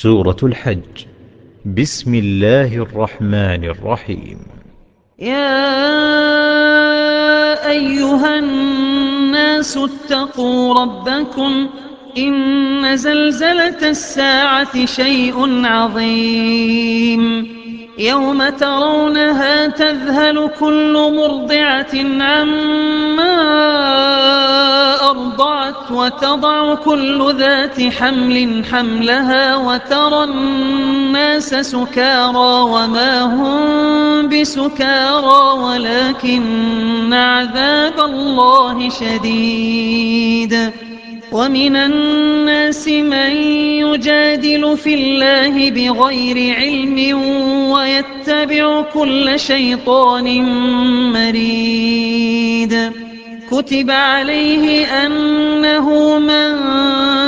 سورة الحج. بسم الله الرحمن الرحيم. يا أيها الناس اتقوا ربكم إن زلزلة الساعة شيء عظيم يوم ترونها تذهل كل مرضعة عما أرضعت وتضع كل ذات حمل حملها وترى الناس سكارى وما هم بسكارى ولكن عذاب الله شديد. ومن الناس من يجادل في الله بغير علم ويتبع كل شيطان مريد. كتب عليه أنه من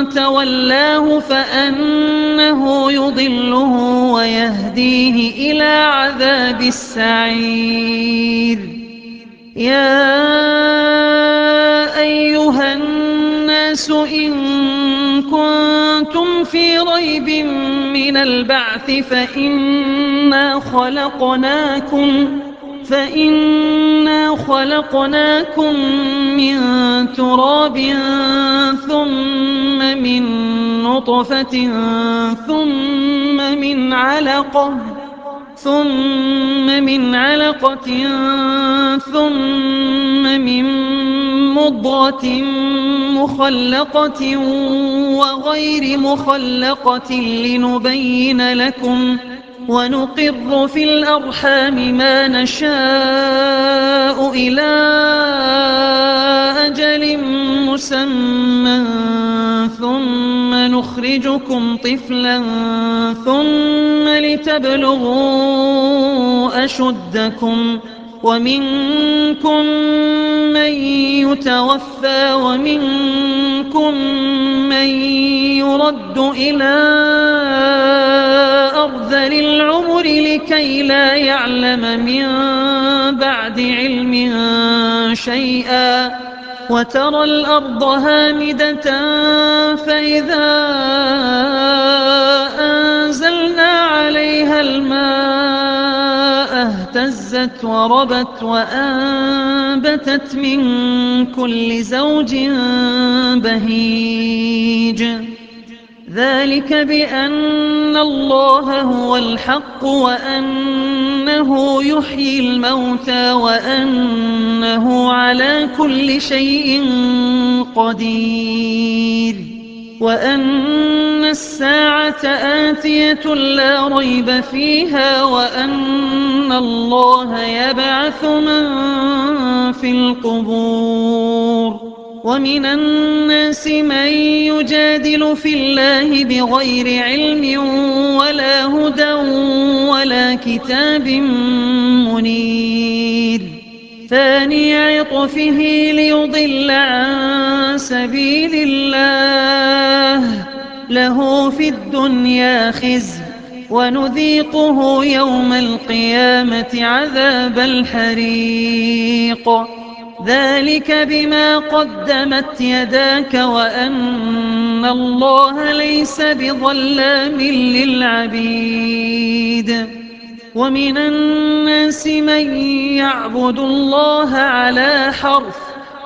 تولاه فأنه يضله ويهديه إلى عذاب السعير. يا أيها الناس إن كنتم في ريب من البعث فإنا خلقناكم من تراب ثم من نطفة ثم من علقة ثم من مضغة مخلقة وغير مخلقة لنبين لكم ونقر في الأرحام ما نشاء إلى أجل مسمى ثم نخرجكم طفلا ثم لتبلغوا أشدكم ومنكم من يتوفى ومنكم من يرد إلى أرذل العمر لكي لا يعلم من بعد علم شيئا. وترى الأرض هامدة فإذا أنزلنا عليها الماء اهتزت وربت وأنبتت من كل زوج بهيج. ذلك بأن الله هو الحق وأنه يحيي الموتى وأنه على كل شيء قدير وأن الساعة آتية لا ريب فيها وأن الله يبعث من في القبور. ومن الناس من يجادل في الله بغير علم ولا هدى ولا كتاب منير. ثاني عطفه ليضل عن سبيل الله له في الدنيا خزي ونذيقه يوم القيامة عذاب الحريق. ذلك بما قدمت يداك وأن الله ليس بظلام للعبيد. ومن الناس من يعبد الله على حرف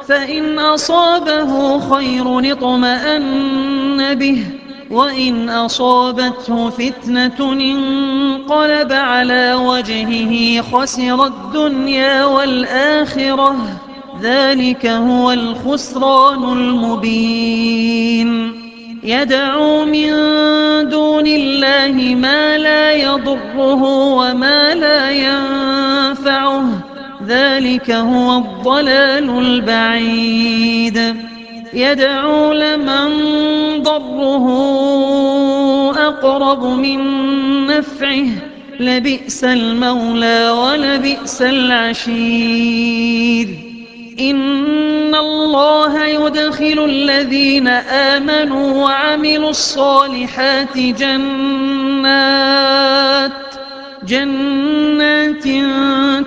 فإن أصابه خير اطمأن به وإن أصابته فتنة انقلب على وجهه خسر الدنيا والآخرة. ذلك هو الخسران المبين. يدعو من دون الله ما لا يضره وما لا ينفعه. ذلك هو الضلال البعيد. يدعو لمن ضره أقرب من نفعه لبئس المولى ولبئس العشير. إن الله يدخل الذين آمنوا وعملوا الصالحات جنات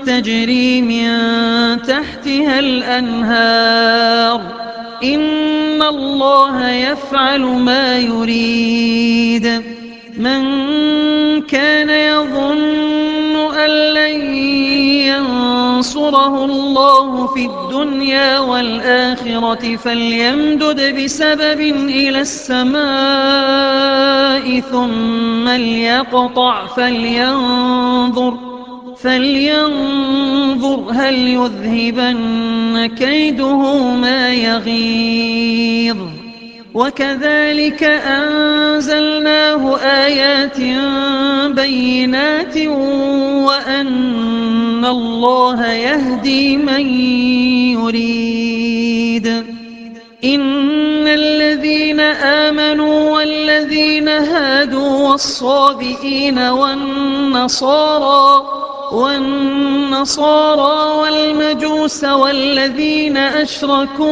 تجري من تحتها الأنهار. إن الله يفعل ما يريد. من كان يظن أن لن ينصره الله في الدنيا والآخرة فليمدد بسبب إلى السماء ثم ليقطع فلينظر هل يذهبن كيده ما يغيظ. وكذلك أنزلناه آيات بينات وأن الله يهدي من يريد. إن الذين آمنوا والذين هادوا والصابئين والنصارى والمجوس والذين أشركوا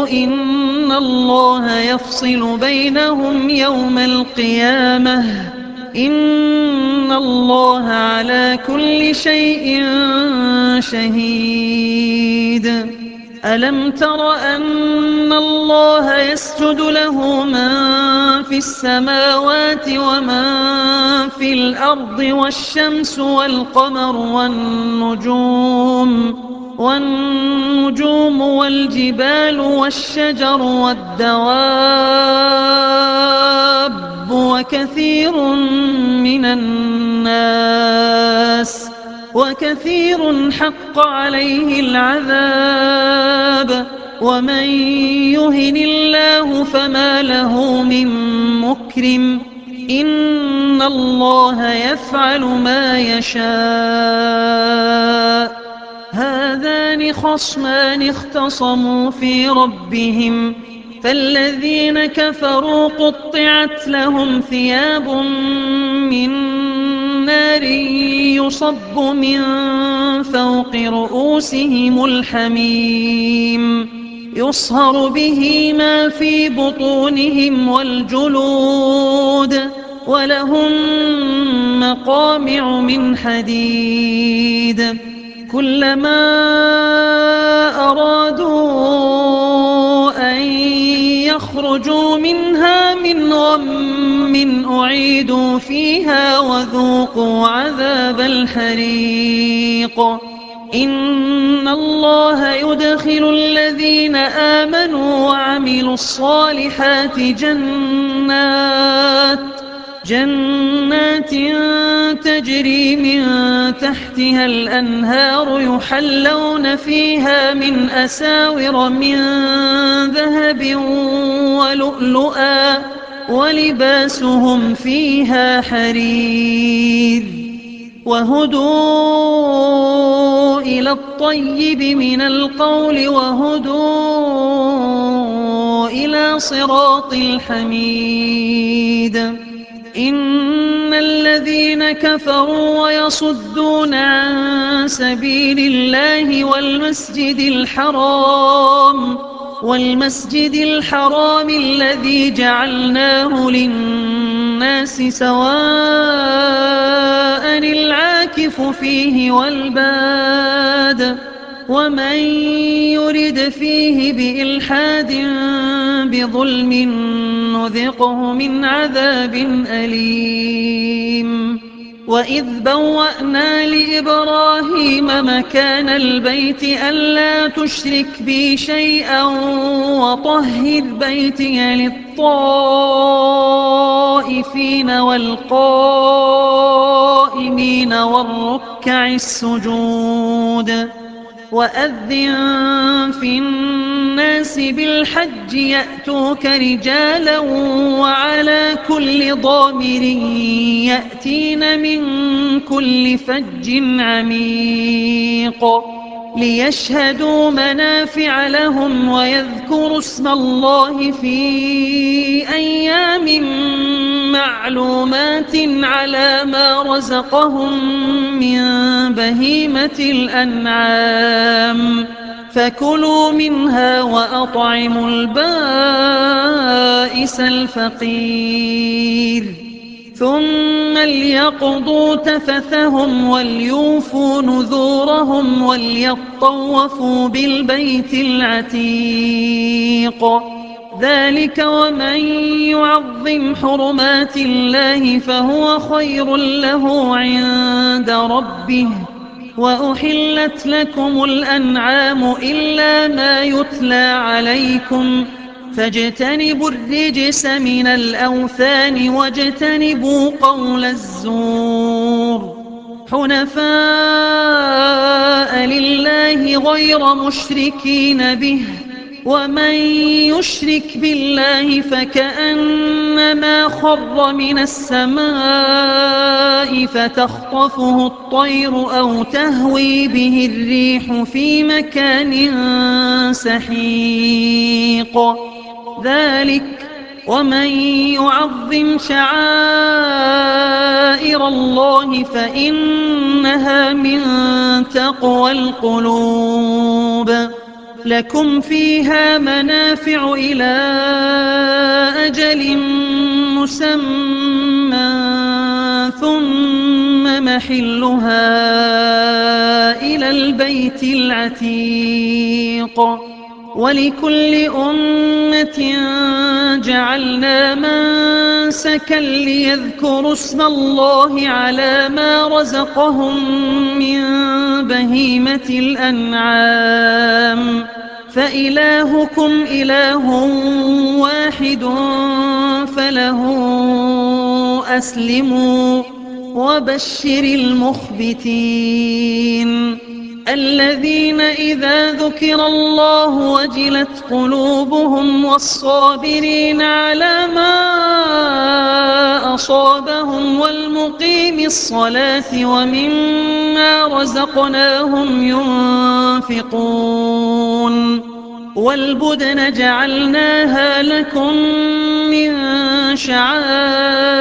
إن الله يفصل بينهم يوم القيامة إن الله على كل شيء شهيد. ألم تر أن الله يسجد له من في السماوات ومن في الأرض والشمس والقمر والنجوم والجبال والشجر والدواب وكثير حق عليه العذاب ومن يهن الله فما له من مكرم إن الله يفعل ما يشاء. هذان خصمان اختصموا في ربهم فالذين كفروا قطعت لهم ثياب من نار يصب من فوق رؤوسهم الحميم يصهر به ما في بطونهم والجلود ولهم مقامع من حديد كلما أرادوا أن يخرجوا منها من غم أعيدوا فيها وذوقوا عذاب الحريق. إن الله يدخل الذين آمنوا وعملوا الصالحات جنات تجري من تحتها الأنهار يحلون فيها من أساور من ذهب ولؤلؤا ولباسهم فيها حرير وهدوا إلى الطيب من القول وهدوا إلى صراط الحميد. إن الذين كفروا ويصدون عن سبيل الله والمسجد الحرام الذي جعلناه للناس سواء العاكف فيه والباد ومن يرد فيه بإلحاد بظلم نذقه من عذاب أليم. وإذ بوأنا لإبراهيم مكان البيت ألا تشرك بي شيئا وطهر بيتي للطائفين والقائمين والركع السجود. وأذن في الناس بالحج يأتوك رجالا وعلى كل ضامر يأتين من كل فج عميق ليشهدوا منافع لهم ويذكروا اسم الله في أيام معلومات على ما رزقهم من بهيمة الأنعام فكلوا منها وأطعموا البائس الفقير ثم ليقضوا تفثهم وليوفوا نذورهم وليطوفوا بالبيت العتيق ذلك ومن يعظم حرمات الله فهو خير له عند ربه. وأحلت لكم الأنعام إلا ما يتلى عليكم فاجتنبوا الرجس من الأوثان واجتنبوا قول الزور حنفاء لله غير مشركين به ومن يشرك بالله فكأنما خر من السماء فتخطفه الطير أو تهوي به الريح في مكان سحيق. ذلك ومن يعظم شعائر الله فإنها من تقوى القلوب. لكم فيها منافع إلى أجل مسمى ثم محلها إلى البيت العتيق. ولكل أمة جعلنا منسكا ليذكروا اسم الله على ما رزقهم من بهيمة الأنعام فإلهكم إله واحد فله أسلموا وبشر المخبتين الذين إذا ذكر الله وجلت قلوبهم والصابرين على ما أصابهم والمقيم الصلاة ومما رزقناهم ينفقون. والبدن جعلناها لكم من شعائر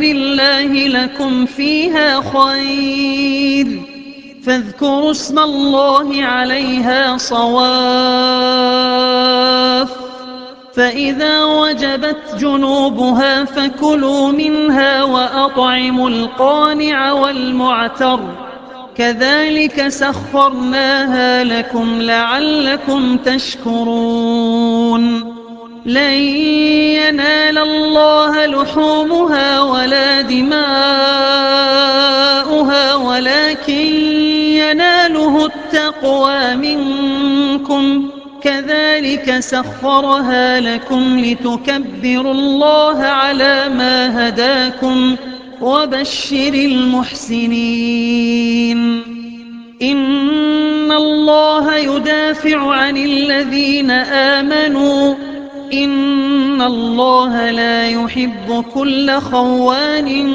الله لكم فيها خير فاذكروا اسم الله عليها صواف فإذا وجبت جنوبها فكلوا منها وأطعموا القانع والمعتر كذلك سخرناها لكم لعلكم تشكرون. لن ينال الله لحومها ولا دماؤها ولكن يناله التقوى منكم كذلك سخرها لكم لتكبروا الله على ما هداكم وبشر المحسنين. إن الله يدافع عن الذين آمنوا إن الله لا يحب كل خوان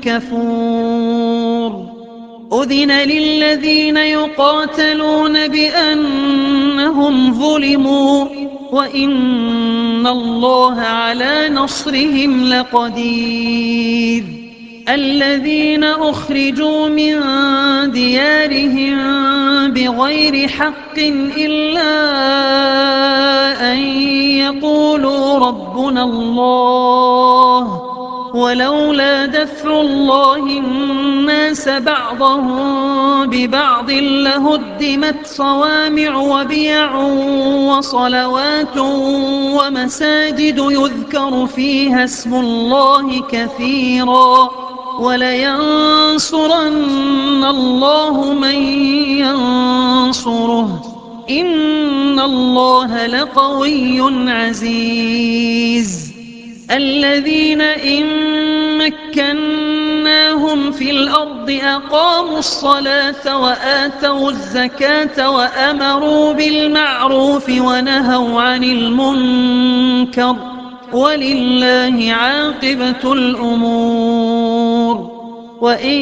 كفور. أذن للذين يقاتلون بأنهم ظلموا وإن الله على نصرهم لقدير. الذين أخرجوا من ديارهم بغير حق إلا أن يقولوا ربنا الله ولولا دفع الله الناس بعضهم ببعض لهدمت صوامع وبيع وصلوات ومساجد يذكر فيها اسم الله كثيرا ولينصرن الله من ينصره إن الله لقوي عزيز. الذين إن مكناهم في الأرض أقاموا الصلاة وآتوا الزكاة وأمروا بالمعروف ونهوا عن المنكر ولله عاقبة الأمور. وإن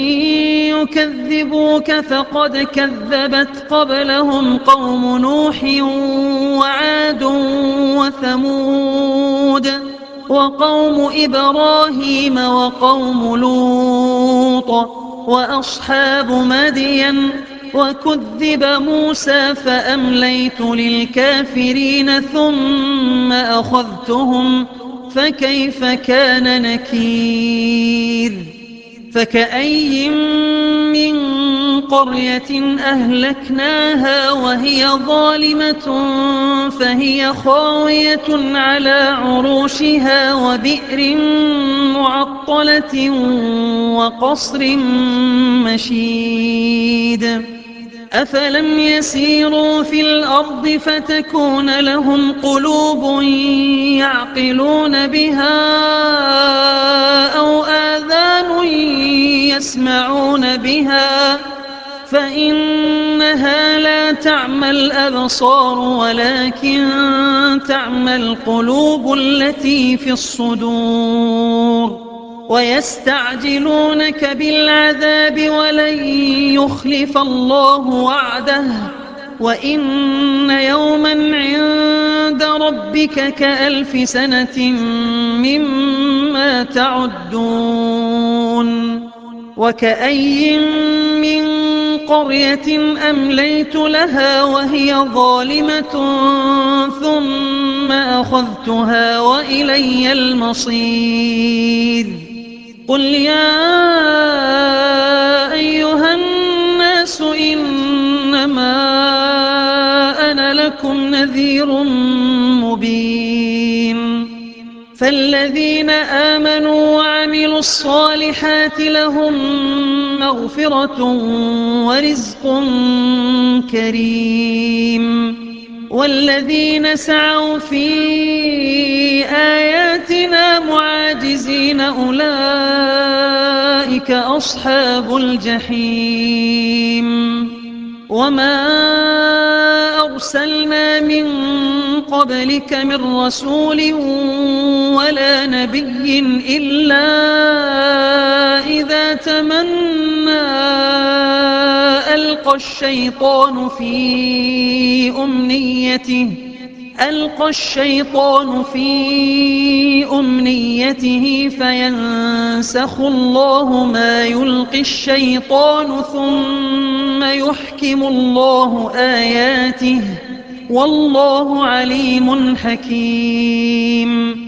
يكذبوك فقد كذبت قبلهم قوم نوح وعاد وثمود وقوم إبراهيم وقوم لوط وأصحاب مدين وكذب موسى فأمليت للكافرين ثم أخذتهم فكيف كان نكير. فكأي من قرية أهلكناها وهي ظالمة فهي خاوية على عروشها وبئر معطلة وقصر مشيد أفلم يسيروا في الأرض فتكون لهم قلوب يعقلون بها أو آذان يسمعون بها فإنها لا تعمى الأبصار ولكن تعمى القلوب التي في الصدور ويستعجلونك بالعذاب ولن يخلف الله وعده وإن يوما عند ربك كألف سنة مما تعدون وكأي من قرية أمليت لها وهي ظالمة ثم أخذتها وإلي المصير قل يا أيها الناس إنما أنا لكم نذير مبين فالذين آمنوا وعملوا الصالحات لهم مغفرة ورزق كريم والذين سعوا في آياتنا معاجزين أولئك أصحاب الجحيم وما أرسلنا من قبلك من رسول ولا نبي إلا إذا تمنى ألقى الشيطان في أمنيته فينسخ الله ما يلقي الشيطان ثم يحكم الله آياته والله عليم حكيم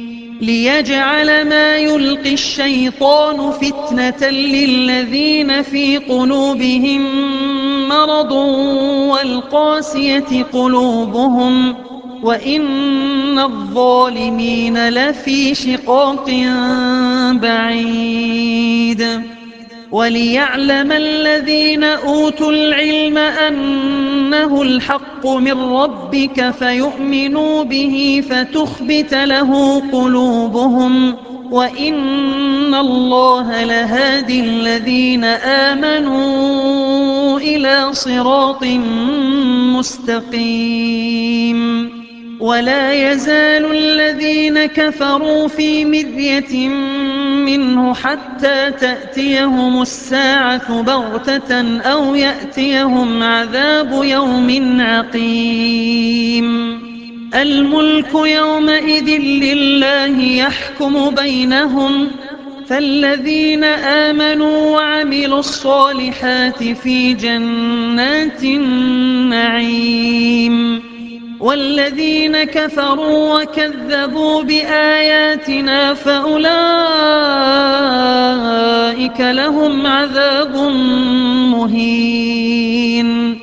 ليجعل ما يلقي الشيطان فتنة للذين في قلوبهم مرض والقاسية قلوبهم وإن الظالمين لفي شقاق بعيد وليعلم الذين أوتوا العلم أنه الحق من ربك فيؤمنوا به فتخبت له قلوبهم وإن الله لهادي الذين آمنوا إلى صراط مستقيم ولا يزال الذين كفروا في مرية منه حتى تأتيهم الساعة بغتة أو يأتيهم عذاب يوم عقيم الملك يومئذ لله يحكم بينهم فالذين آمنوا وعملوا الصالحات في جنات النعيم والذين كفروا وكذبوا بآياتنا فأولئك لهم عذاب مهين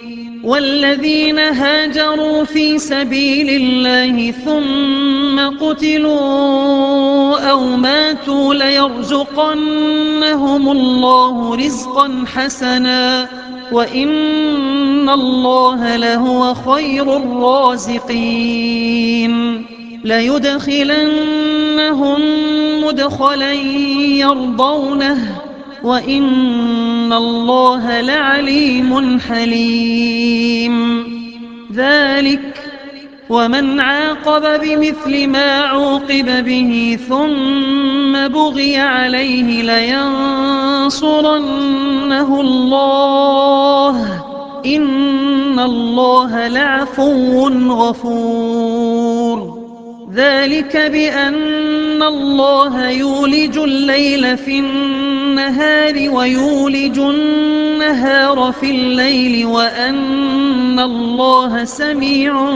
والذين هاجروا في سبيل الله ثم قتلوا أو ماتوا ليرزقنهم الله رزقا حسنا وإن الله لهو خير الرازقين ليدخلنهم مدخلا يرضونه وإن الله لعليم حليم ذلك ومن عاقب بمثل ما عوقب به ثم بغي عليه لينصرنه الله إن الله لعفو غفور ذلك بأن الله يولج الليل في النهار ويولج النهار في الليل وأن الله سميع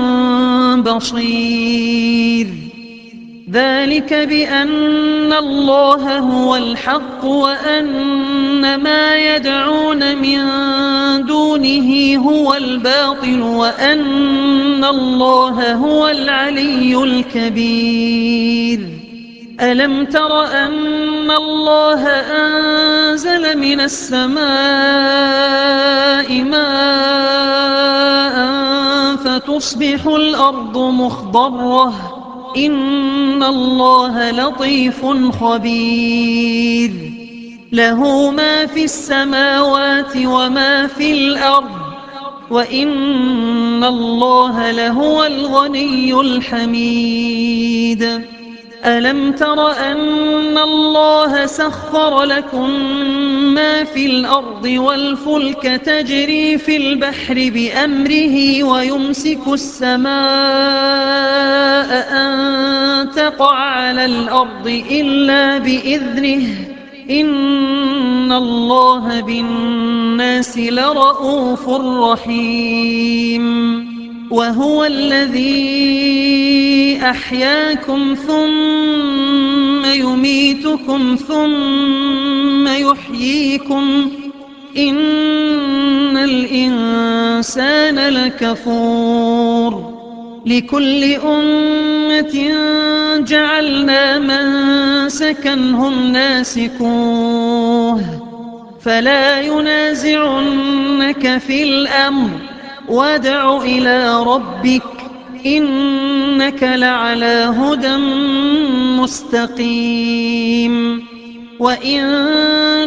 بصير ذلك بأن الله هو الحق وأن ما يدعون من دونه هو الباطل وأن الله هو العلي الكبير. ألم تر أن الله أنزل من السماء ماء فتصبح الأرض مخضرة إن الله لطيف خبير. له ما في السماوات وما في الأرض وإن الله لهو الغني الحميد. ألم تر أن الله سخر لكم ما في الأرض والفلك تجري في البحر بأمره ويمسك السماء أن تقع على الأرض إلا بإذنه إن الله بالناس لرءوف رحيم. وهو الذي أحياكم ثم يميتكم ثم يحييكم إن الإنسان لكفور. لكل أمة جعلنا منسكا هم ناسكوه فلا ينازعنك في الأمر وادع إلى ربك إنك لعلى هدى مستقيم. وإن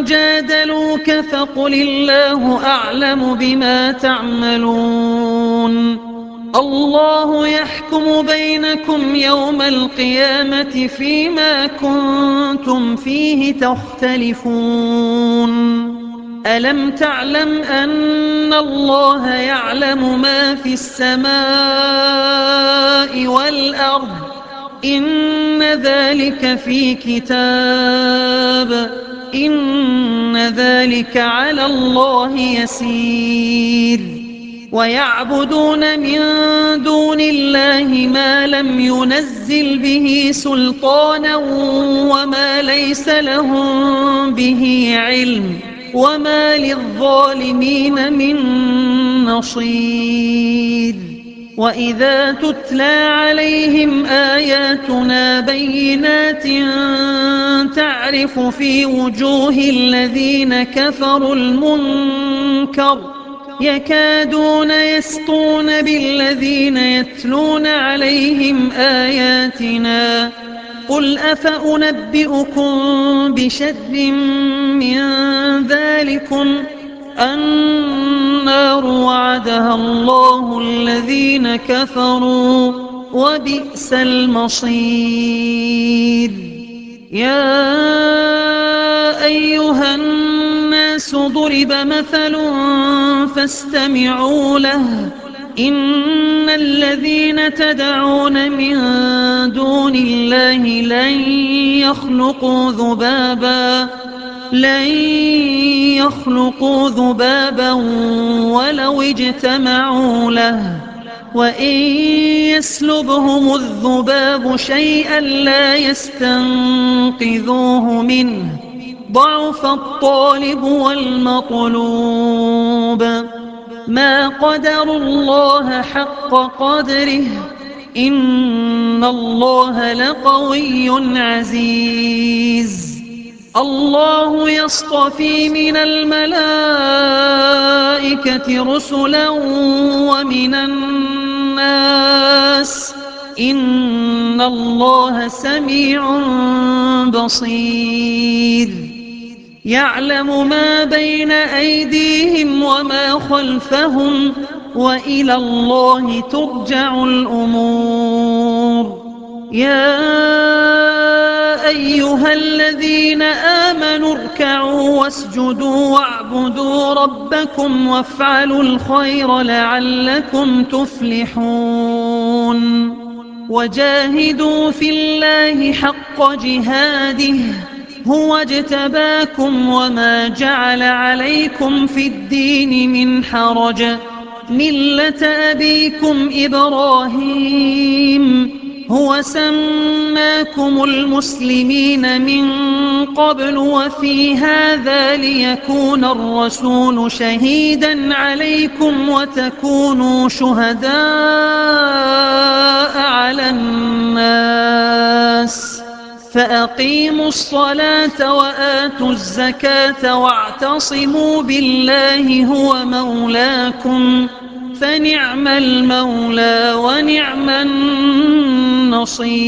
جادلوك فقل الله أعلم بما تعملون. الله يحكم بينكم يوم القيامة فيما كنتم فيه تختلفون. ألم تعلم أن الله يعلم ما في السماء والأرض إن ذلك في كتاب إن ذلك على الله يسير. ويعبدون من دون الله ما لم ينزل به سلطانا وما ليس لهم به علم وما للظالمين من نصير. وإذا تتلى عليهم آياتنا بينات تعرف في وجوه الذين كفروا المنكر يكادون يسطون بالذين يتلون عليهم آياتنا قل أفأنبئكم بشر من ذلكم النار وعدها الله الذين كفروا وبئس المصير. يا أيها الناس ضرب مثل فاستمعوا له إن الذين تدعون من دون الله لن يخلقوا ذبابا ولو اجتمعوا له وإن يسلبهم الذباب شيئا لا يستنقذوه منه ضعف الطالب والمطلوب. ما قدروا الله حق قدره إن الله لقوي عزيز. الله يصطفي من الملائكة رسلا ومن الناس إن الله سميع بصير. يعلم ما بين أيديهم وما خلفهم وإلى الله ترجع الأمور. يا أيها الذين آمنوا اركعوا واسجدوا واعبدوا ربكم وافعلوا الخير لعلكم تفلحون. وجاهدوا في الله حق جهاده هو اجتباكم وما جعل عليكم في الدين من حرج ملة أبيكم إبراهيم هو سماكم المسلمين من قبل وفي هذا ليكون الرسول شهيدا عليكم وتكونوا شهداء على الناس فأقيموا الصلاة وآتوا الزكاة واعتصموا بالله هو مولاكم فنعم المولى ونعم النصير.